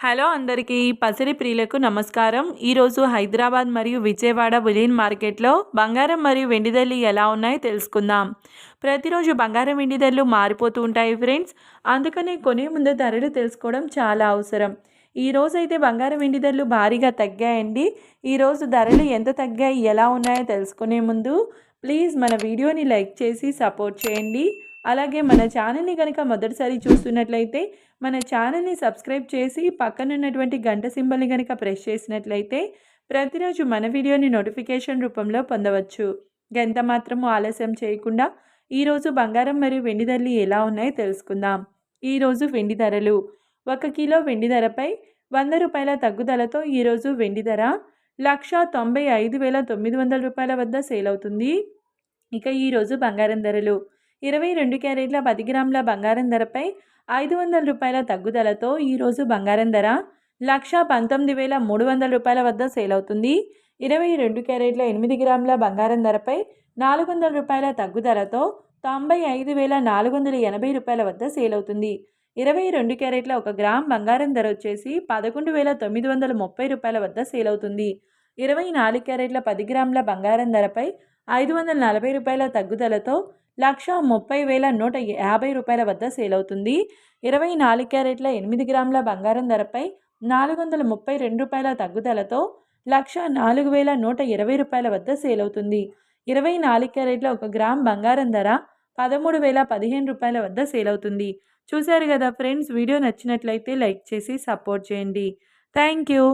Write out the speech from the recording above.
Hello అందరికీ పసిడి ప్రియులకు నమస్కారం. ఈరోజు హైదరాబాద్ మరియు విజయవాడ బులియన్ మార్కెట్లో బంగారం మరియు వెండి ధరలు ఎలా ఉన్నాయో తెలుసుకుందాం. ప్రతిరోజు బంగారం వెండి ధరలు మారిపోతూ ఉంటాయి ఫ్రెండ్స్. అందుకనే కొనే ముందు ధరలు తెలుసుకోవడం చాలా అవసరం. ఈరోజు అయితే బంగారం వెండి ధరలు భారీగా తగ్గాయండి. ఈరోజు ధరలు ఎంత తగ్గాయి ఎలా ఉన్నాయో తెలుసుకునే ముందు ప్లీజ్ మన వీడియోని లైక్ చేసి సపోర్ట్ చేయండి. అలాగే మన ఛానల్ని కనుక మొదటిసారి చూస్తున్నట్లయితే మన ఛానల్ని సబ్స్క్రైబ్ చేసి పక్కనున్నటువంటి గంట సింబల్ని కనుక ప్రెస్ చేసినట్లయితే ప్రతిరోజు మన వీడియోని నోటిఫికేషన్ రూపంలో పొందవచ్చు. ఎంత మాత్రము ఆలస్యం చేయకుండా ఈరోజు బంగారం మరియు వెండి ధరలు ఎలా ఉన్నాయో తెలుసుకుందాం. ఈరోజు వెండి ధరలు 1 కిలో వెండి ధరపై 100 రూపాయల తగ్గుదలతో ఈరోజు వెండి ధర 1,95,900 రూపాయల వద్ద సేల్ అవుతుంది. ఇక ఈరోజు బంగారం ధరలు 22 క్యారెట్ల 10 గ్రాముల బంగారం ధరపై 500 రూపాయల తగ్గుదలతో ఈరోజు బంగారం ధర 1,19,300 రూపాయల వద్ద సేల్ అవుతుంది. 22 క్యారెట్ల 8 గ్రాముల బంగారం ధరపై 400 రూపాయల తగ్గుదలతో 95,480 రూపాయల వద్ద సేల్ అవుతుంది. 22 క్యారెట్ల 1 గ్రామ్ బంగారం ధర వచ్చేసి 11,930 రూపాయల వద్ద సేల్ అవుతుంది. 24 క్యారెట్ల 10 గ్రాముల బంగారం ధరపై 540 రూపాయల తగ్గుదలతో 1,30,150 రూపాయల వద్ద సేల్ అవుతుంది. 24 క్యారెట్ల 8 గ్రాముల బంగారం ధరపై 432 రూపాయల తగ్గుదలతో 1,04,120 రూపాయల వద్ద సేల్ అవుతుంది. 24 క్యారెట్ల 1 గ్రామ్ బంగారం ధర 13,015 రూపాయల వద్ద సేల్ అవుతుంది. చూశారు కదా ఫ్రెండ్స్, వీడియో నచ్చినట్లయితే లైక్ చేసి సపోర్ట్ చేయండి. Thank you.